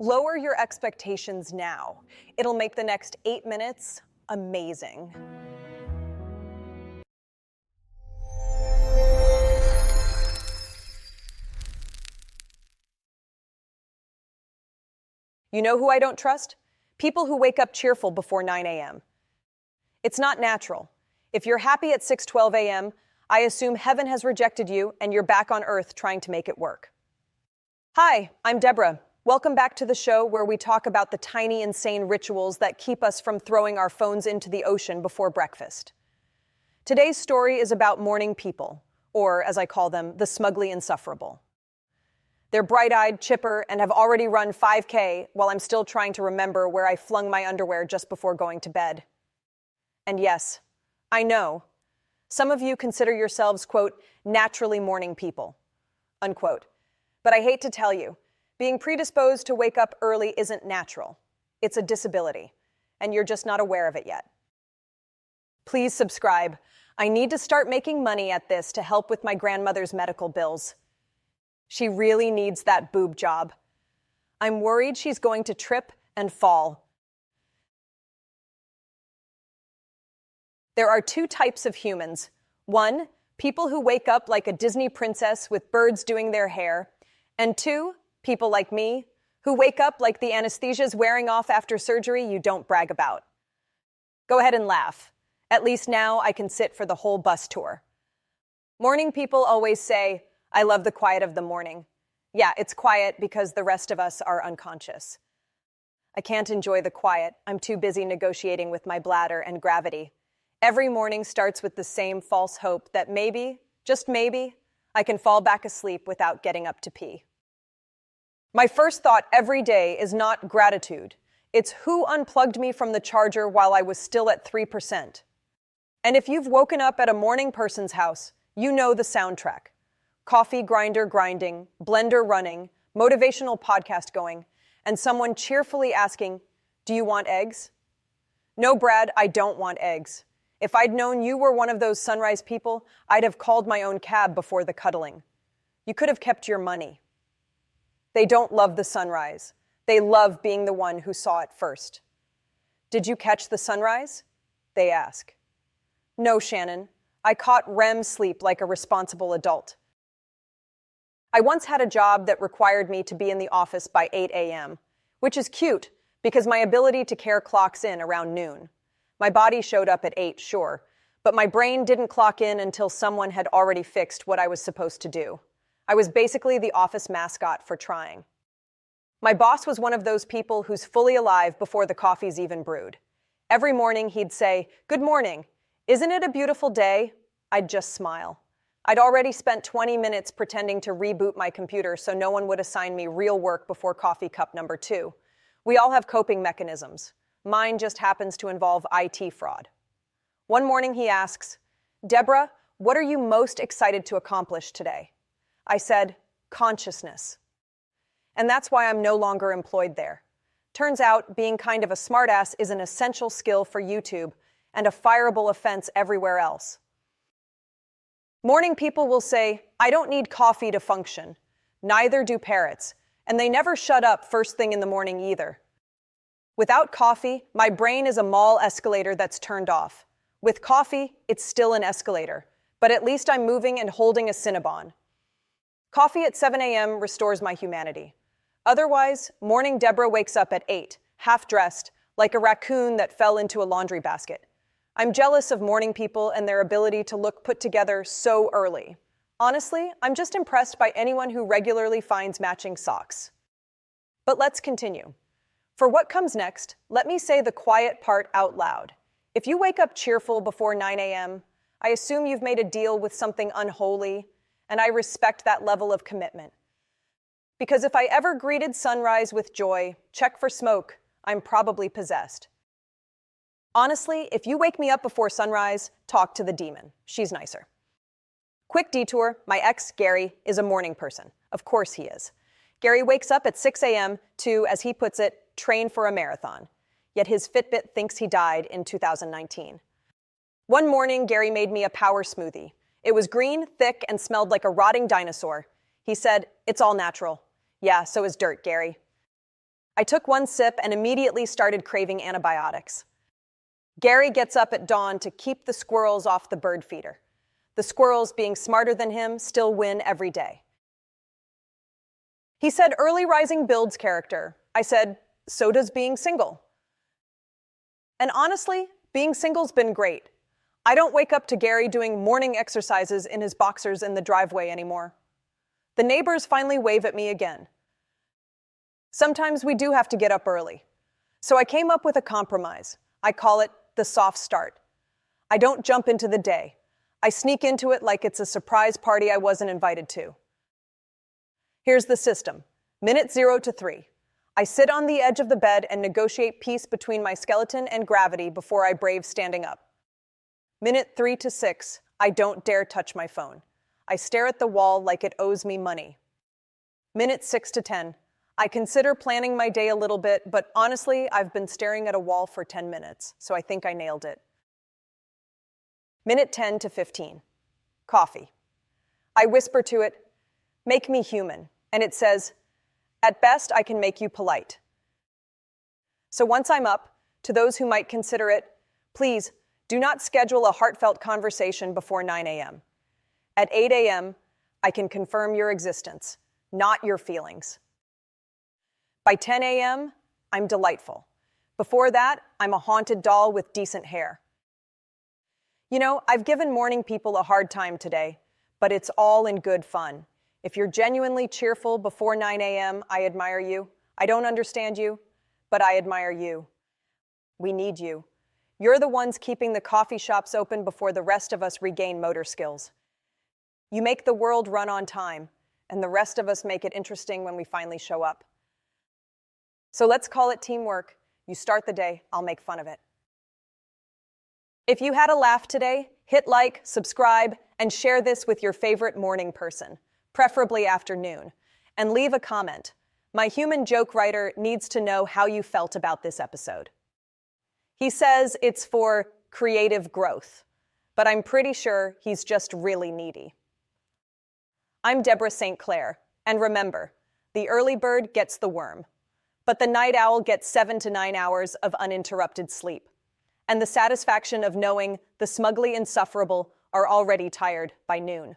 Lower your expectations now. It'll make the next 8 minutes amazing. You know who I don't trust? People who wake up cheerful before 9 a.m. It's not natural. If you're happy at 6:12 a.m., I assume heaven has rejected you and you're back on earth trying to make it work. Hi, I'm Debra. Welcome back to the show where we talk about the tiny, insane rituals that keep us from throwing our phones into the ocean before breakfast. Today's story is about morning people, or as I call them, the smugly insufferable. They're bright-eyed, chipper, and have already run 5K while I'm still trying to remember where I flung my underwear just before going to bed. And yes, I know, some of you consider yourselves, quote, naturally morning people, unquote. But I hate to tell you, being predisposed to wake up early isn't natural. It's a disability, and you're just not aware of it yet. Please subscribe. I need to start making money at this to help with my grandmother's medical bills. She really needs that boob job. I'm worried she's going to trip and fall. There are two types of humans. One, people who wake up like a Disney princess with birds doing their hair. And two, people like me, who wake up like the anesthesia's wearing off after surgery you don't brag about. Go ahead and laugh. At least now I can sit for the whole bus tour. Morning people always say, I love the quiet of the morning. Yeah, it's quiet because the rest of us are unconscious. I can't enjoy the quiet. I'm too busy negotiating with my bladder and gravity. Every morning starts with the same false hope that maybe, just maybe, I can fall back asleep without getting up to pee. My first thought every day is not gratitude. It's who unplugged me from the charger while I was still at 3%. And if you've woken up at a morning person's house, you know the soundtrack. Coffee grinder grinding, blender running, motivational podcast going, and someone cheerfully asking, do you want eggs? No, Brad, I don't want eggs. If I'd known you were one of those sunrise people, I'd have called my own cab before the cuddling. You could have kept your money. They don't love the sunrise. They love being the one who saw it first. Did you catch the sunrise? They ask. No, Shannon. I caught REM sleep like a responsible adult. I once had a job that required me to be in the office by 8 a.m., which is cute because my ability to care clocks in around noon. My body showed up at 8, sure, but my brain didn't clock in until someone had already fixed what I was supposed to do. I was basically the office mascot for trying. My boss was one of those people who's fully alive before the coffee's even brewed. Every morning he'd say, "Good morning. Isn't it a beautiful day?" I'd just smile. I'd already spent 20 minutes pretending to reboot my computer so no one would assign me real work before coffee cup number 2. We all have coping mechanisms. Mine just happens to involve IT fraud. One morning he asks, "Debra, what are you most excited to accomplish today?" I said, consciousness. And that's why I'm no longer employed there. Turns out being kind of a smartass is an essential skill for YouTube and a fireable offense everywhere else. Morning people will say, I don't need coffee to function. Neither do parrots, and they never shut up first thing in the morning either. Without coffee, my brain is a mall escalator that's turned off. With coffee, it's still an escalator, but at least I'm moving and holding a Cinnabon. Coffee at 7 a.m. restores my humanity. Otherwise, morning Debra wakes up at 8, half-dressed, like a raccoon that fell into a laundry basket. I'm jealous of morning people and their ability to look put together so early. Honestly, I'm just impressed by anyone who regularly finds matching socks. But let's continue. For what comes next, let me say the quiet part out loud. If you wake up cheerful before 9 a.m., I assume you've made a deal with something unholy, and I respect that level of commitment. Because if I ever greeted sunrise with joy, check for smoke, I'm probably possessed. Honestly, if you wake me up before sunrise, talk to the demon. She's nicer. Quick detour, my ex, Gary, is a morning person. Of course he is. Gary wakes up at 6 a.m. to, as he puts it, train for a marathon. Yet his Fitbit thinks he died in 2019. One morning, Gary made me a power smoothie. It was green, thick, and smelled like a rotting dinosaur. He said, "It's all natural." Yeah, so is dirt, Gary. I took one sip and immediately started craving antibiotics. Gary gets up at dawn to keep the squirrels off the bird feeder. The squirrels, being smarter than him, still win every day. He said early rising builds character. I said, so does being single. And honestly, being single's been great. I don't wake up to Gary doing morning exercises in his boxers in the driveway anymore. The neighbors finally wave at me again. Sometimes we do have to get up early. So I came up with a compromise. I call it the soft start. I don't jump into the day. I sneak into it like it's a surprise party I wasn't invited to. Here's the system. Minute 0 to 3. I sit on the edge of the bed and negotiate peace between my skeleton and gravity before I brave standing up. Minute 3 to 6. I don't dare touch my phone. I stare at the wall like it owes me money. Minute 6 to 10. I consider planning my day a little bit, but honestly, I've been staring at a wall for 10 minutes, so I think I nailed it. Minute 10 to 15. Coffee. I whisper to it, make me human, and it says, at best, I can make you polite. So once I'm up, to those who might consider it, please do not schedule a heartfelt conversation before 9 a.m. At 8 a.m., I can confirm your existence, not your feelings. By 10 a.m., I'm delightful. Before that, I'm a haunted doll with decent hair. You know, I've given morning people a hard time today, but it's all in good fun. If you're genuinely cheerful before 9 a.m., I admire you. I don't understand you, but I admire you. We need you. You're the ones keeping the coffee shops open before the rest of us regain motor skills. You make the world run on time, and the rest of us make it interesting when we finally show up. So let's call it teamwork. You start the day, I'll make fun of it. If you had a laugh today, hit like, subscribe, and share this with your favorite morning person, preferably afternoon, and leave a comment. My human joke writer needs to know how you felt about this episode. He says it's for creative growth, but I'm pretty sure he's just really needy. I'm Debra Saint-Claire, and remember, the early bird gets the worm, but the night owl gets 7 to 9 hours of uninterrupted sleep, and the satisfaction of knowing the smugly insufferable are already tired by noon.